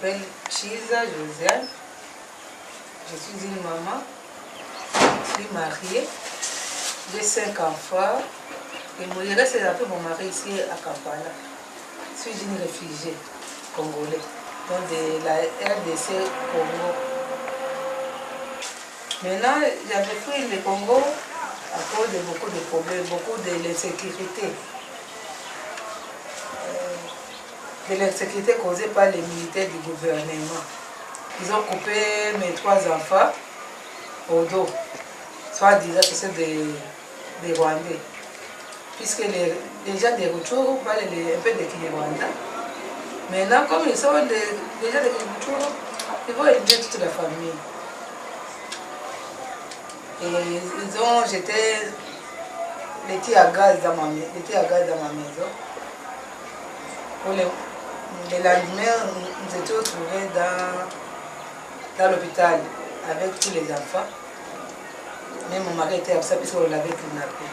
m'appelle Chiza Josiane. Je suis une maman. Je suis mariée. J'ai 5 enfants. Et mon reste, c'est après mon mari ici à Kampala. Je suis une réfugiée congolaise. Donc de la RDC Congo. Maintenant, j'avais pris le Congo à cause de beaucoup de problèmes, beaucoup de l'insécurité. De l'insécurité causée par les militaires du gouvernement. Ils ont coupé mes 3 enfants au dos. Soit disant que c'est des Rwandais. Puisque les gens des Rutshuru parlent un peu de Kinyarwanda. Maintenant, comme ils sont des gens de Rutshuru, ils vont éliminer toute la famille. Et ils ont jeté les tirs à gaz dans ma maison. Pour le lendemain, nous étions retrouvés dans l'hôpital avec tous les enfants. Même mon mari était absent puisqu'on l'avait kidnappé.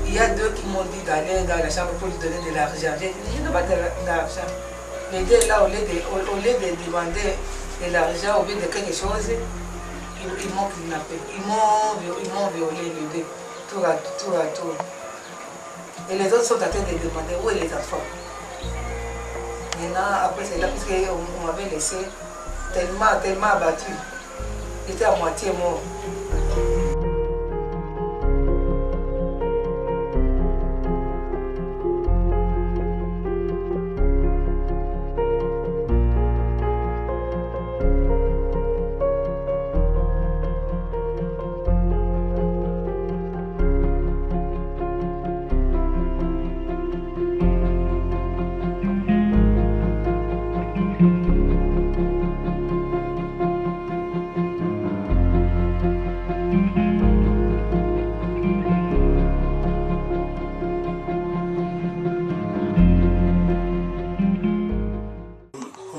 Il y a 2 qui m'ont dit d'aller dans la chambre pour lui donner de l'argent. J'ai dit, je n'ai pas d'argent. Les 2 là, au lieu de demander de l'argent, au lieu de quelque chose, ils m'ont kidnappé. Ils m'ont violé les 2, tour à tour. Et les autres sont en train de demander où est les enfants. Maintenant, après c'est là, puisqu'on m'avait laissé tellement abattu. J'étais à moitié mort.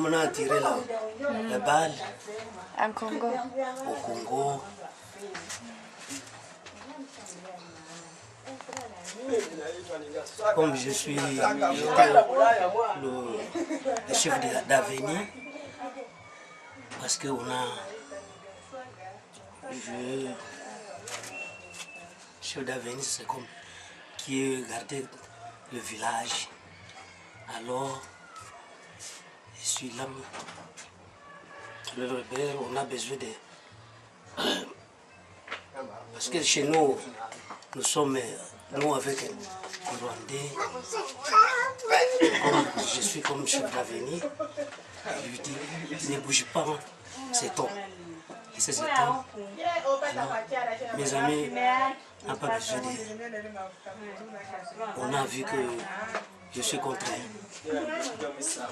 On a tiré la balle En Congo. au Congo. Comme je suis le chef d'avenir, parce qu'on a chef d'avenir, c'est comme qui gardait le village. Alors, je suis là. Le rebelle, on a besoin de... Parce que chez nous, nous sommes, nous avec les Rwandais, je suis comme chef d'avenir, je lui dis, ne bouge pas, c'est ton. Et c'est ton. Alors, mes amis n'ont pas besoin de... On a vu que je suis contre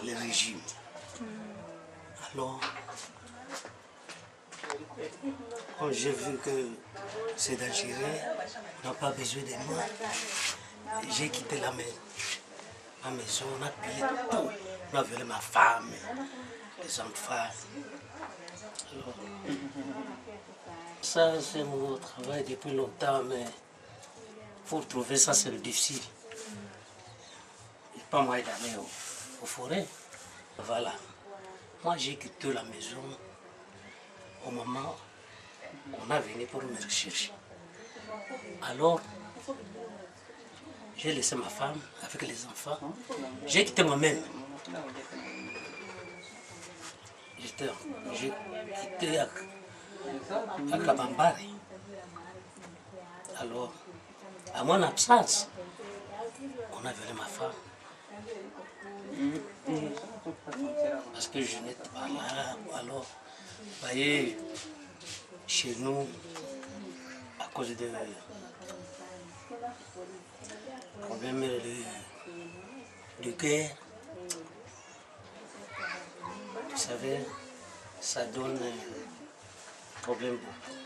le régime. Alors, quand j'ai vu que c'est dangereux, on n'a pas besoin de moi, j'ai quitté la maison, on a pillé tout. On a violé ma femme, les enfants. Alors, ça, c'est mon travail depuis longtemps, mais pour trouver ça, c'est difficile. Il n'y a pas moyen d'aller aux forêts. Voilà. Moi, j'ai quitté la maison au moment où on a venu pour me rechercher. Alors, j'ai laissé ma femme avec les enfants. J'ai quitté moi-même. J'ai quitté à Kabambare. Alors, à mon absence, on a violé ma femme. Parce que je n'étais pas là. Alors, vous voyez, chez nous, à cause de problèmes de guerre, vous savez, ça donne problème beaucoup.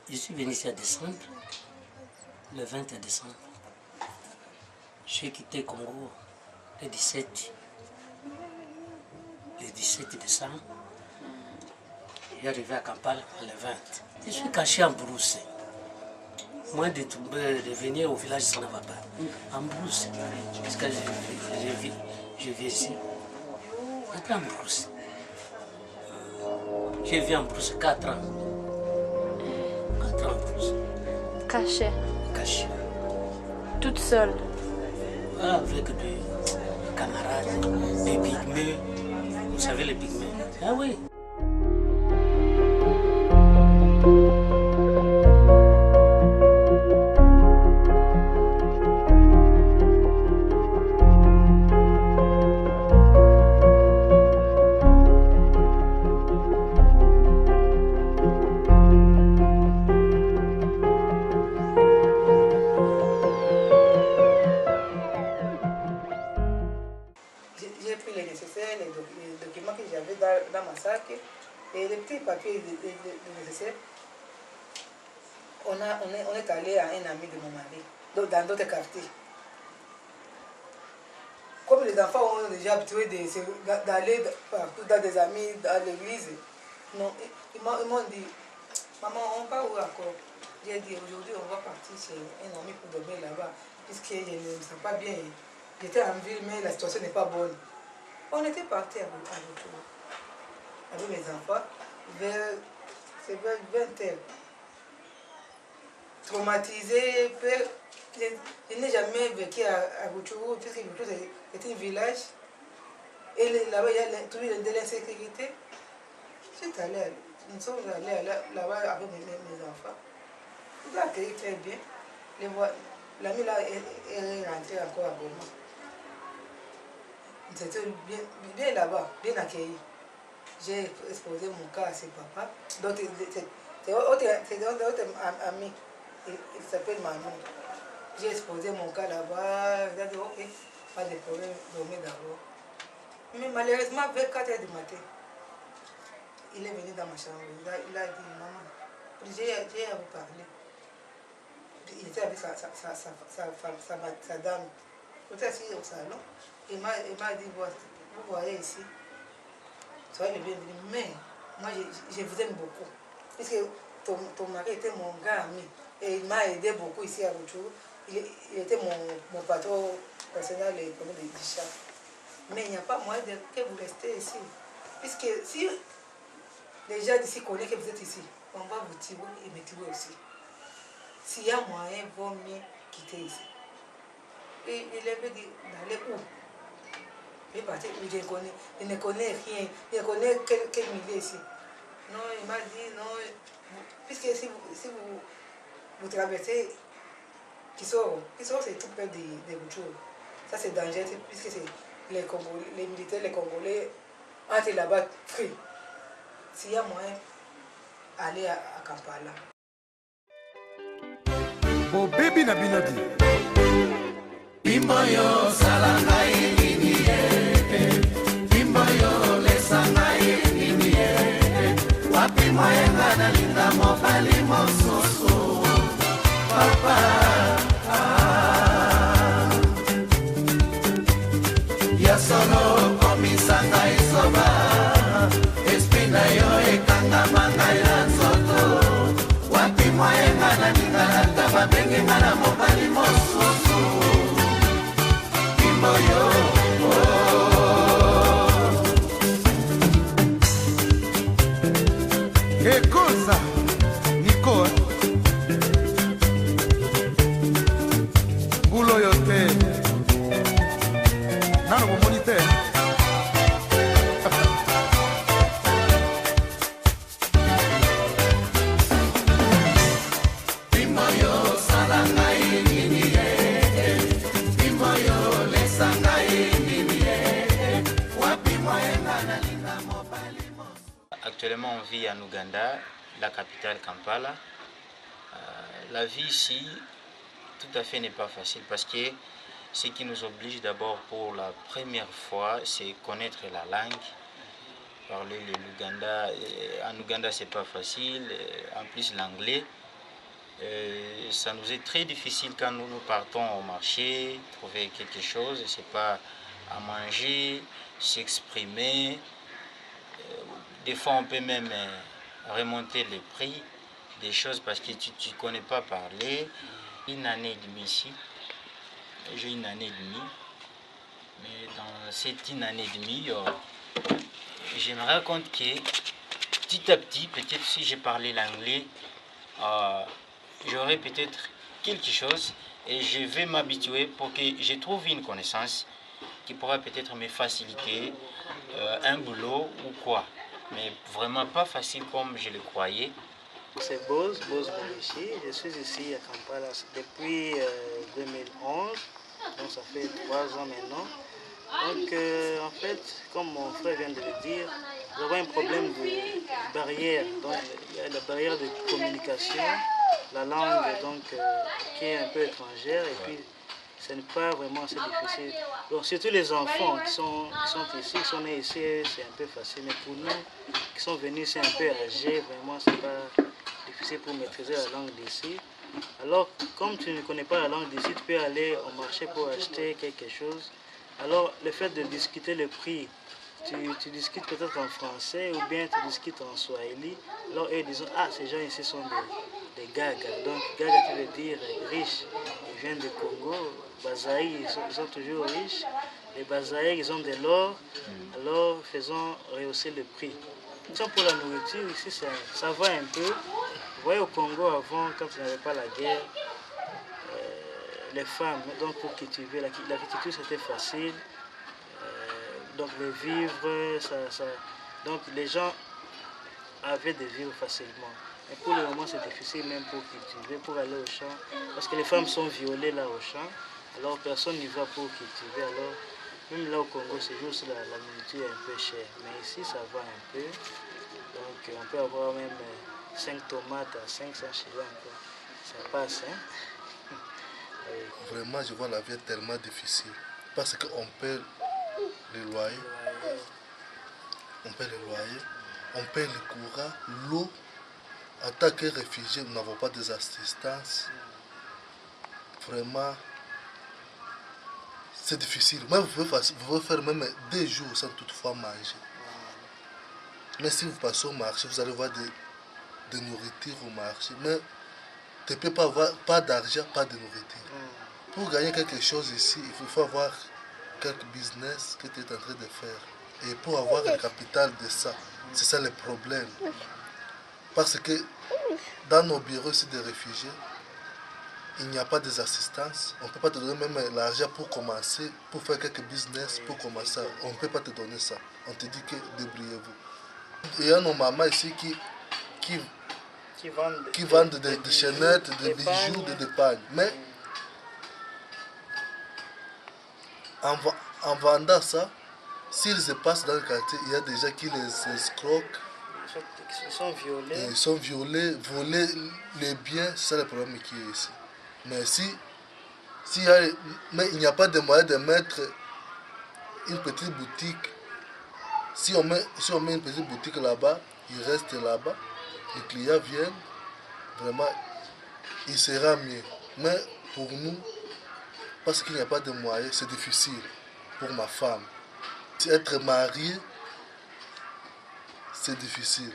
Je suis venu ici à décembre, le 20 décembre. J'ai quitté Congo le 17 décembre. Je suis arrivé à Kampala le 20. Je suis caché en brousse. Moi, de venir au village, ça ne va pas. En brousse, parce que je vis ici. J'étais en brousse. J'ai vécu en brousse 4 ans. 4 ans en brousse. Caché. Caché. Toute seule. Avec des camarades, des pygmées. Vous savez les pygmées? Ah oui. J'ai pris les nécessaires, les documents que j'avais dans ma sac et les petits papiers nécessaires. On est allé à un ami de mon mari, dans d'autres quartiers. Comme les enfants ont déjà habitué d'aller partout dans des amis, dans l'église, ils m'ont dit, maman, on part où encore? J'ai dit, aujourd'hui on va partir chez un ami pour dormir là-bas, puisque je ne me sens pas bien. J'étais en ville, mais la situation n'est pas bonne. On était partis à retour avec mes enfants vers 20h. Traumatisé, je n'ai jamais vécu à Rutshuru, puisque Rutshuru était un village. Et là-bas, il y a toujours de l'insécurité. Nous sommes allés là-bas avec mes enfants. Ils ont accueilli très bien. L'ami là est rentré encore à Goma. C'était bien là-bas, bien accueilli. J'ai exposé mon cas à ses papas. C'est d'autres amis. Il s'appelle Manon. J'ai exposé mon cas là-bas. Il a dit ok, pas de problème, dormez d'abord. Mais malheureusement, vers 4h du matin, il est venu dans ma chambre. Il a dit maman, j'ai à vous parler. Il était avec sa dame. Il était assis au salon. Il m'a dit, vous voyez ici, soyez le bienvenu, mais moi je vous aime beaucoup. Puisque ton mari était mon grand ami et il m'a aidé beaucoup ici à Rutshuru. Il était mon patron personnel et comme des chats. Mais il n'y a pas moyen que vous restez ici. Puisque si les gens d'ici connaissent que vous êtes ici, on va vous tuer et me tuer aussi. S'il y a moyen, il vaut mieux quitter ici. Et il avait dit d'aller où? Il est parti où il ne connaît rien, il ne connaît quel milieu ici. Non, il m'a dit non, puisque si vous traversez Kisoro c'est tout près de Rutshuru. Ça c'est dangereux, puisque c'est les militaires, les Congolais entrent là-bas free. S'il y a moyen, aller à Kampala. Oh baby na binodi. Bimboyo salangai niniye, bimboyo lesangai niniye, wapi moyenga na linga mobali mososo, papa. Yasono komisanga isoba, espina yo ekanga manga ya nzoto, wapi moyenga na linga na taba bengi mana mobali mososo. Que cosa, Nico? Bulo yote. Nano mo monite. Bimoyo salangai niniye, bimoyo lesangai niniye, wapi moyenga na linga mobali. Actuellement, on vit en Ouganda, la capitale Kampala. La vie ici, tout à fait, n'est pas facile parce que ce qui nous oblige d'abord pour la première fois, c'est connaître la langue parler le Luganda. En Ouganda, c'est pas facile. En plus, l'anglais. Ça nous est très difficile quand nous partons au marché, trouver quelque chose, c'est pas à manger, s'exprimer. Des fois, on peut même remonter les prix des choses parce que tu ne connais pas parler. Une année et demie ici, j'ai une année et demie, mais dans cette une année et demie, je me rends compte que petit à petit, peut-être si j'ai parlé l'anglais, j'aurai peut-être quelque chose et je vais m'habituer pour que je trouve une connaissance qui pourra peut-être me faciliter un boulot ou quoi. Mais vraiment pas facile comme je le croyais. C'est Boz Bolichi. Je suis ici à Kampala depuis 2011, donc ça fait 3 ans maintenant. Donc en fait, comme mon frère vient de le dire, nous avons un problème de barrière. Donc il y a la barrière de communication, la langue donc, qui est un peu étrangère et puis ce n'est pas vraiment assez difficile. Donc surtout les enfants qui sont ici, qui sont nés ici, c'est un peu facile. Mais pour nous qui sont venus, c'est un peu âgés, vraiment c'est pas difficile pour maîtriser la langue d'ici. Alors comme tu ne connais pas la langue d'ici, tu peux aller au marché pour acheter quelque chose. Alors le fait de discuter le prix, tu discutes peut-être en français ou bien tu discutes en swahili. Alors eux disent, ah ces gens ici sont des gaga. Donc gaga qui veut dire riche. Ils viennent du Congo. Bazaï, ils sont toujours riches. Les Bazaïs, ils ont de l'or. Alors faisons rehausser le prix. Donc pour la nourriture, ici ça va un peu. Vous voyez au Congo avant, quand il n'y avait pas la guerre, les femmes, donc pour cultiver, la culture c'était facile. Donc les vivres, donc les gens avaient des vivres facilement. Mais pour le moment c'est difficile même pour cultiver, pour aller au champ. Parce que les femmes sont violées là au champ. Alors personne n'y va pour cultiver. Alors même là au Congo c'est juste la nourriture est un peu chère. Mais ici ça va un peu. Donc on peut avoir même 5 tomates à 500 shillings. Ça passe. Hein? Vraiment je vois la vie tellement difficile. Parce qu'on paie les loyers. On paie les loyers. On paie le courant, l'eau. En tant que réfugiés, nous n'avons pas des assistances. Vraiment, c'est difficile. Même vous pouvez faire même 2 jours sans toutefois manger. Mais si vous passez au marché, vous allez voir des nourritures au marché. Mais tu ne peux pas avoir pas d'argent, pas de nourriture. Pour gagner quelque chose ici, il faut avoir quelques business que tu es en train de faire. Et pour avoir le capital de ça, c'est ça le problème. Parce que dans nos bureaux ici de réfugiés, il n'y a pas des assistances. On ne peut pas te donner même l'argent pour commencer, pour faire quelques business, pour commencer. On ne peut pas te donner ça. On te dit que débrouillez-vous. Il y a nos mamans ici qui vendent des chaînettes, des bijoux, des pagnes. Mais en vendant ça, s'ils se passent dans le quartier, il y a des gens qui les escroquent. Ils sont violés, voler les biens, c'est ça le problème qui est ici. Mais il n'y a pas de moyen de mettre une petite boutique. Si on met une petite boutique là-bas, il reste là-bas, les clients viennent, vraiment, il sera mieux. Mais pour nous, parce qu'il n'y a pas de moyens, c'est difficile pour ma femme. Être marié, c'est difficile.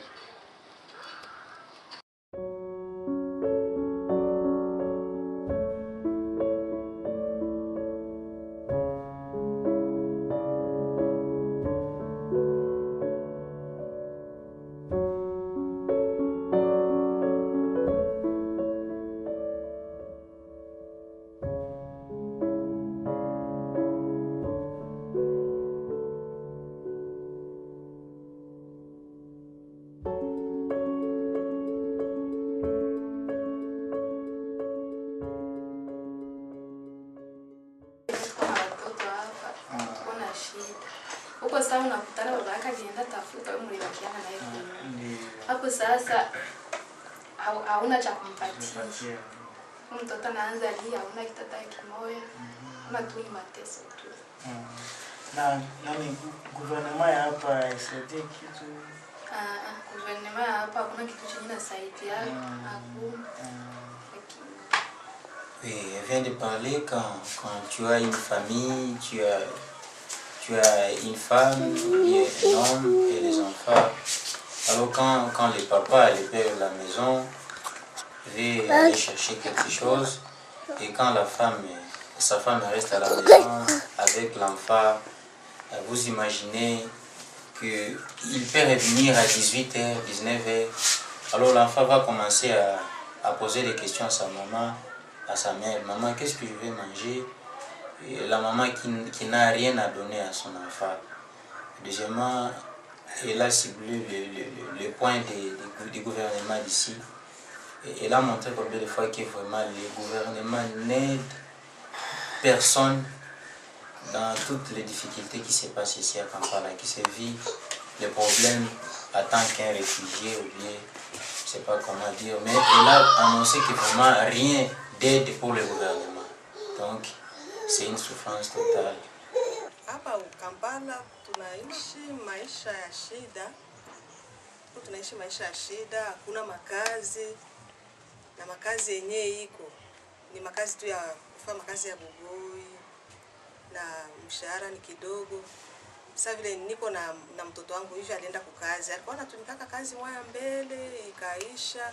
Huko sasa unakutana baba yake alienda tafuta wewe mlibakiana naye kule. Hapo sasa hauna cha kumpatia. Mtoto anaanza lia, hauna kitata kimoja. Una tu mateso tu. nani gouvernement ya hapa isaidie kitu? Gouvernement ya hapa hakuna kitu chenye nasaidia. Hakuna. Oui, elle vient de parler quand tu as une famille, tu as une femme, bien un homme et des enfants. Alors quand le papa, le père de la maison veut aller chercher quelque chose, et quand sa femme reste à la maison avec l'enfant, vous imaginez qu'il peut revenir à 18h, 19h. Alors l'enfant va commencer à poser des questions à sa maman, à sa mère. Maman, qu'est-ce que je vais manger? Et la maman qui n'a rien à donner à son enfant. Deuxièmement, elle a ciblé le point du gouvernement d'ici. Elle a montré combien de fois que vraiment le gouvernement n'aide personne dans toutes les difficultés qui se passent ici à Kampala, qui se vivent les problèmes en tant qu'un réfugié ou bien, je ne sais pas comment dire, mais elle a annoncé que vraiment rien d'aide pour le gouvernement. Donc, c'est une souffrance totale. Hapa Kampala tunaishi maisha ya shida. Tunaishi maisha ya shida, hakuna makazi. Na makazi yenyewe iko ni makazi tu ya kufanya makazi ya bugoi na mshahara ni kidogo. Sasa vile niko na mtoto wangu hivi alienda kukazi. Alikuwa anatumika kazi moja mbele ikaisha.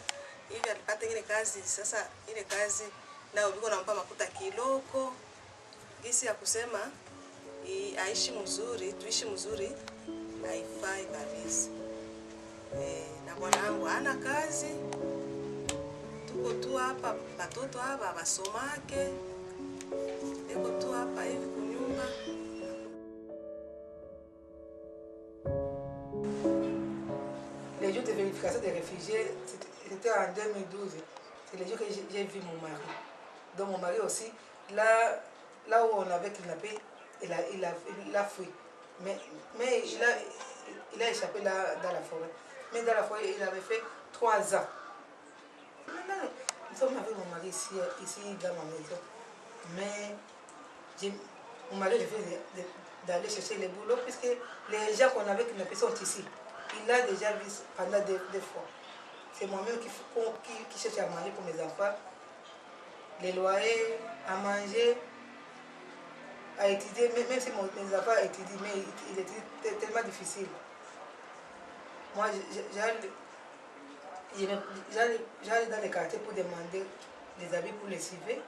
Hivi alipata ile kazi, sasa ile kazi na ubiko nampa makuta kiloko. Gisi ya kusema aishi mzuri, tuishi mzuri haifai kabisa. Na bwanangu hana kazi. Tuko tu hapa, watoto hapa wasomake. Tuko tu hapa hivi kunyumba. Les jours de vérification des réfugiés, c'était en 2012. C'est les jours que j'ai vu mon mari. Donc mon mari aussi, là où on avait kidnappé, il a fui. Mais il a échappé là dans la forêt. Mais dans la forêt, il avait fait 3 ans. Maintenant, nous sommes avec mon mari ici dans ma maison. Mais mon mari refuse d'aller chercher les boulots puisque les gens qu'on avait kidnappés sont ici. Il l'a déjà vu pendant des fois. C'est moi-même qui cherche à manger pour mes enfants. Les loyers, à manger, à étudier. Même si mes enfants étudient, mais il est tellement difficile. Moi, j'allais dans les quartiers pour demander des habits pour les civils.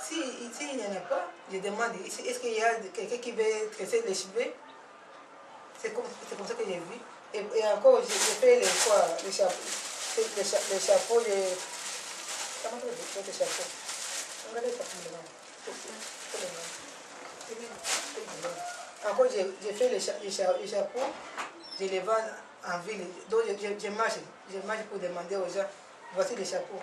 Si ici il n'y en a pas, je demande, est-ce qu'il y a quelqu'un qui veut tresser les cheveux? C'est comme ça que j'ai vu. Et encore, j'ai fait les chapeaux. Comment on dit les chapeaux? Regardez ça. Encore, j'ai fait les chapeaux. Je les vends en ville. Donc, je marche pour demander aux gens, voici les chapeaux.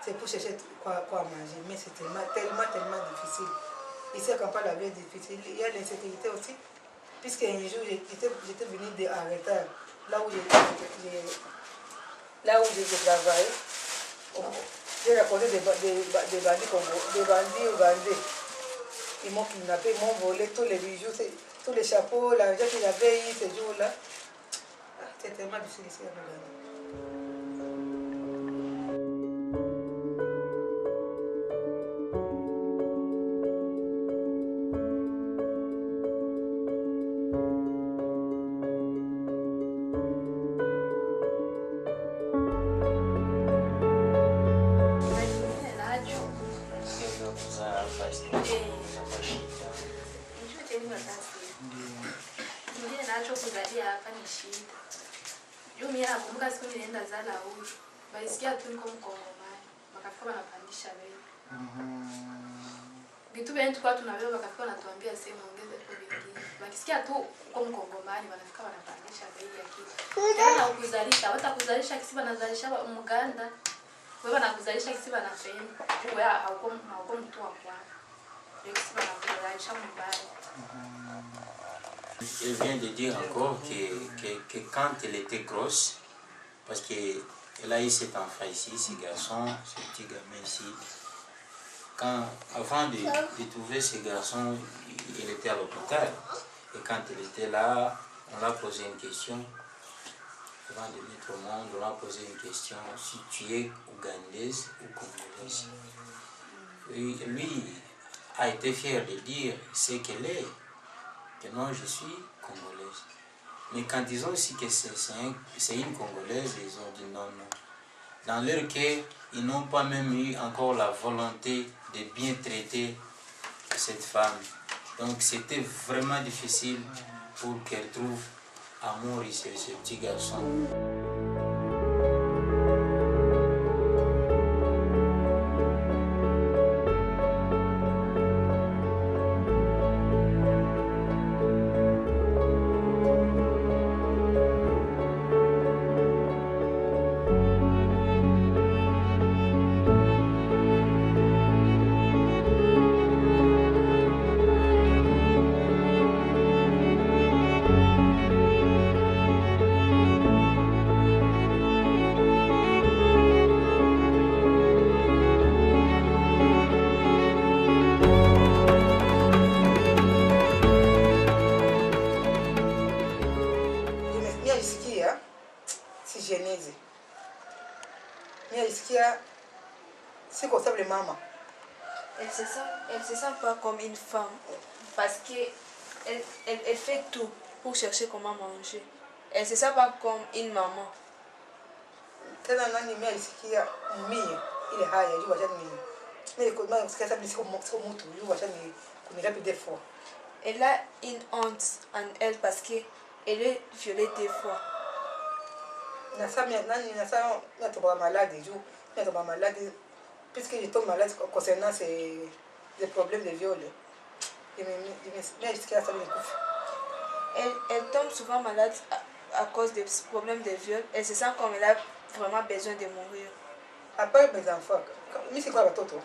C'est pour chercher quoi manger. Mais c'est tellement difficile. Ici, à Kampala, la vie est difficile. Il y a l'insécurité aussi. Puisqu'un jour, j'étais venu en retard, là où j'ai travaillé, j'ai rencontré des bandits ougandais. Ils m'ont kidnappé, ils m'ont volé tous les bijoux, tous les chapeaux, l'argent que j'avais eu ces jours-là. C'est tellement difficile ici à Ouganda. Nakumbuka siku nilienda zala huyu. Balisikia tu niko Mkongomani. Wakafika wanapandisha bei. Vitu vya nchi kwa tunavyo wakafika wanatuambia sema ongeze kwa vingine. Wakisikia tu uko Mkongomani wanafika wanapandisha bei ya kitu. Tena ukuzalisha, watakuzalisha kisiba nazalisha Muganda. Wewe wanakuzalisha kisiba na peni. Wewe hauko mtu wa kwa. Kisiba nakuzalisha mbaya. Elle vient de dire encore que quand elle était grosse, parce qu'elle a eu cet enfant ici, ce garçon, ce petit gamin ici, avant de trouver ce garçon, elle était à l'hôpital. Et quand elle était là, on l'a posé une question. Avant de mettre au monde, on l'a posé une question. Si tu es ougandaise ou congolaise. Et lui a été fier de dire ce qu'elle est. Que non, je suis congolaise. Mais quand ils ont dit que c'est une congolaise, ils ont dit non, non. Dans leur cœur, ils n'ont pas même eu encore la volonté de bien traiter cette femme. Donc c'était vraiment difficile pour qu'elle trouve amour ici, ce petit garçon. C'est comme ça, maman. Elle se sent pas comme une femme parce qu'elle fait tout pour chercher comment manger. Elle se sent pas comme une maman. Elle a une honte en elle parce qu'elle est violée des fois. Puisque je tombe malade concernant ces problèmes de viol. Elle tombe souvent malade à cause des problèmes de viol. Elle se sent comme elle a vraiment besoin de mourir. Après mes enfants, mais c'est quoi la toto?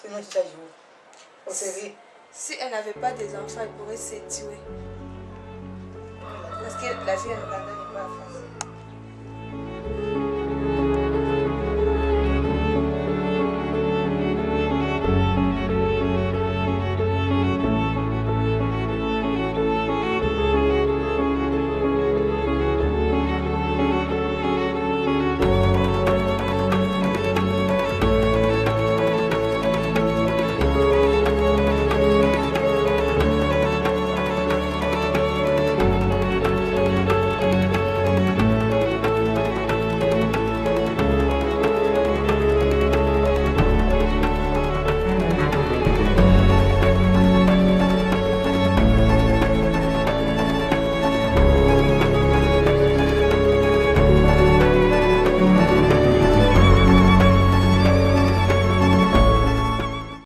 Sinon, je t'ai joué. Si elle n'avait pas des enfants, elle pourrait se tuer. Parce que la vie, elle n'est pas facile.